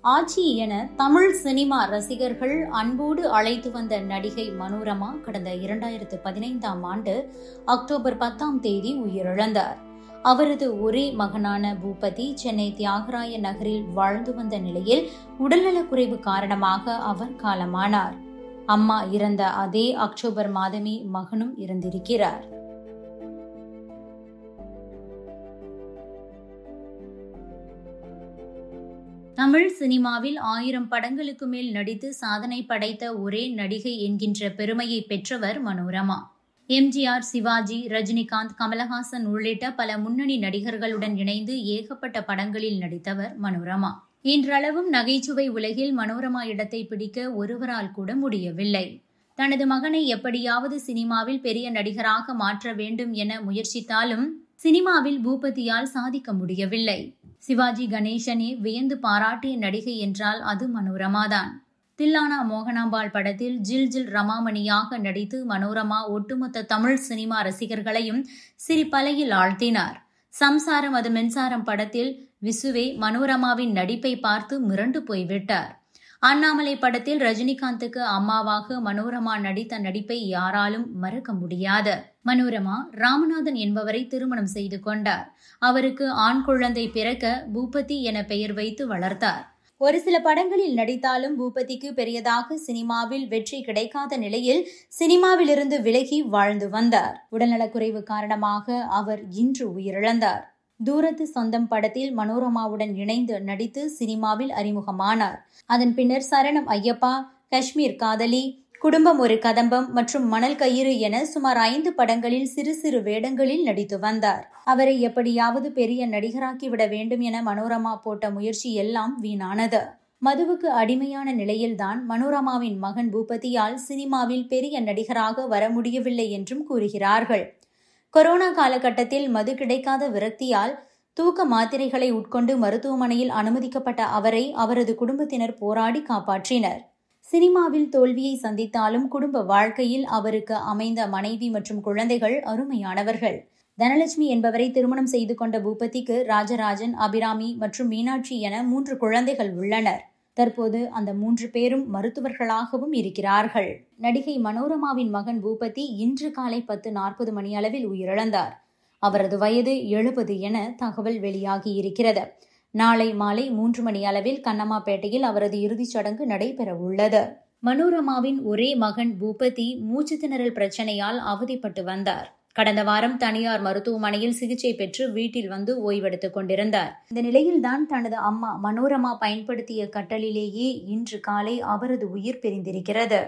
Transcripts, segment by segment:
ஆச்சி என தமிழ் சினிமா ரசிகர்கள் அன்போடு அழைத்து வந்த நடிகை மனோரமா கடந்த 2015ஆம் ஆண்டு அக்டோபர் 10ஆம் தேதி உயிரிழந்தார். அவரது ஒரே மகனான பூபதி சென்னை தியாகராய நகரில் வாழ்ந்து வந்த நிலையில் உடல்நலக்குறைவு காரணமாக அவர் காலமானார். அம்மா இறந்த அதே அக்டோபர் மாதமே மகனும் இறந்திருக்கிறார். தமிழ் சினிமாவில் 1000 படங்களுக்கு மேல் நடித்து சாதனை படைத்த ஒரே நடிகை என்கின்ற பெருமையை பெற்றவர் மனோரமா. எம்ஜிஆர், சிவாஜி, ரஜினிகாந்த், கமலஹாசன் உள்ளிட்ட பல முன்னணி நடிகர்களுடன் இணைந்து ஏகப்பட்ட படங்களில் நடித்தவர் மனோரமா. இன்றளவும் நகைச்சுவை உலகில் மனோரமா இடத்தை பிடிக்க ஒருவரால் கூட முடியவில்லை. தனது மகனை எப்படியாவது சினிமாவில் பெரிய நடிகராக மாற்ற வேண்டும் என முயற்சித்தாலும் சினிமாவில் பூபதியால் சாதிக்க முடியவில்லை. சிவாஜி கணேசனே வியந்து பாராட்டிய நடிகை என்றால் அது மனோரமாதான். தில்லானா மோகனாம்பாள் படத்தில் ஜில் ஜில் ரமாமணியாக நடித்து மனோரமா ஒட்டுமொத்த தமிழ் சினிமா ரசிகர்களையும் சிரிப்பலையில் ஆழ்த்தினார். சம்சாரம் அது மின்சாரம் படத்தில் விசுவே மனோரமாவின் நடிப்பை பார்த்து மிரண்டு போய்விட்டார். அண்ணாமலை படத்தில் ரஜினிகாந்துக்கு அம்மாவாக மனோரமா நடித்த நடிப்பை யாராலும் மறக்க முடியாது. மனோரமா ராமநாதன் என்பவரை திருமணம் செய்து கொண்டார். அவருக்கு ஆண் குழந்தை பிறக்க பூபதி என பெயர் வைத்து வளர்த்தார். ஒரு சில படங்களில் நடித்தாலும் பூபதிக்கு பெரியதாக சினிமாவில் வெற்றி கிடைக்காத நிலையில் சினிமாவிலிருந்து விலகி வாழ்ந்து வந்தார். உடல்நலக்குறைவு காரணமாக அவர் இன்று உயிரிழந்தார். தூரத்து சொந்தம் படத்தில் மனோரமாவுடன் இணைந்து நடித்து சினிமாவில் அறிமுகமானார். அதன் பின்னர் சரணம் ஐயப்பா, காஷ்மீர் காதலி, குடும்பம் ஒரு கதம்பம் மற்றும் மணல் கயிறு என சுமார் 5 படங்களில் சிறு சிறு வேடங்களில் நடித்து வந்தார். அவரை எப்படியாவது பெரிய நடிகராக்கிவிட வேண்டும் என மனோரமா போட்ட முயற்சி எல்லாம் வீணானது. மதுவுக்கு அடிமையான நிலையில்தான் மனோரமாவின் மகன் பூபதியால் சினிமாவில் பெரிய நடிகராக வர முடியவில்லை என்றும் கூறுகிறார்கள். கொரோனா காலகட்டத்தில் மது கிடைக்காத விரக்தியால் தூக்க மாத்திரைகளை உட்கொண்டு மருத்துவமனையில் அனுமதிக்கப்பட்ட அவரை அவரது குடும்பத்தினர் போராடி காப்பாற்றினர். சினிமாவில் தோல்வியை சந்தித்தாலும் குடும்ப வாழ்க்கையில் அவருக்கு அமைந்த மனைவி மற்றும் குழந்தைகள் அருமையானவர்கள். தனலட்சுமி என்பவரை திருமணம் செய்து கொண்ட பூபதிக்கு ராஜராஜன், அபிராமி மற்றும் மீனாட்சி என 3 குழந்தைகள் உள்ளனர். தற்போது அந்த 3 பேரும் மருத்துவர்களாகவும் இருக்கிறார்கள். நடிகை மனோரமாவின் மகன் பூபதி இன்று காலை 10:40 மணியளவில் உயிரிழந்தார். அவரது வயது 70 என தகவல் வெளியாகியிருக்கிறது. நாளை மாலை 3 மணி அளவில் கண்ணம்மாப்பேட்டையில் அவரது இறுதிச் சடங்கு நடைபெற உள்ளது. மனோரமாவின் ஒரே மகன் பூபதி மூச்சு திணறல் பிரச்சனையால் அவதிப்பட்டு வந்தார். கடந்த வாரம் தனியார் மருத்துவமனையில் சிகிச்சை பெற்று வீட்டில் வந்து ஓய்வெடுத்துக் கொண்டிருந்தார். இந்த நிலையில்தான் தனது அம்மா மனோரமா பயன்படுத்திய கட்டலிலேயே இன்று காலை அவரது உயிர் பிரிந்திருக்கிறது.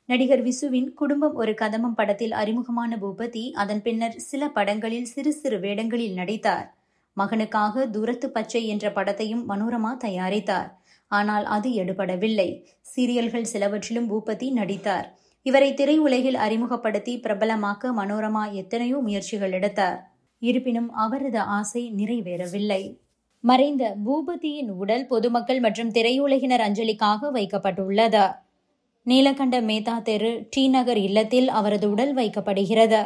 நடிகர் விசுவின் குடும்பம் ஒரு கதம்பம் படத்தில் அறிமுகமான பூபதி அதன் பின்னர் சில படங்களில் சிறு சிறு வேடங்களில் நடித்தார். மகனுக்காக தூரத்து பச்சை என்ற படத்தையும் மனோரமா தயாரித்தார். ஆனால் அது எடுபடவில்லை. சீரியல்கள் சிலவற்றிலும் பூபதி நடித்தார். இவரை திரையுலகில் அறிமுகப்படுத்தி பிரபலமாக்க மனோரமா எத்தனையோ முயற்சிகள் எடுத்தார். இருப்பினும் அவரது ஆசை நிறைவேறவில்லை. மறைந்த பூபதியின் உடல் பொதுமக்கள் மற்றும் திரையுலகினர் அஞ்சலிக்காக வைக்கப்பட்டுள்ளது. நீலகண்ட மேத்தா தெரு டி நகர் இல்லத்தில் அவரது உடல் வைக்கப்படுகிறது.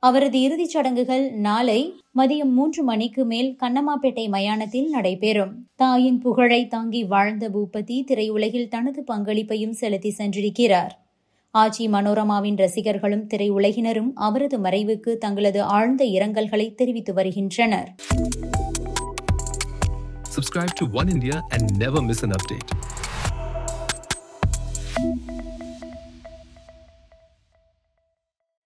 அவரது இறுதிச் சடங்குகள் நாளை மதியம் 3 மணிக்கு மேல் கண்ணம்மாப்பேட்டை மயானத்தில் நடைபெறும். தாயின் புகழை தாங்கி வாழ்ந்த பூபதி திரையுலகில் தனது பங்களிப்பையும் செலுத்தி சென்றிருக்கிறார். ஆச்சி மனோரமாவின் ரசிகர்களும் திரையுலகினரும் அவரது மறைவுக்கு தங்களது ஆழ்ந்த இரங்கல்களை தெரிவித்து வருகின்றனர். Subscribe to One India and never miss an update.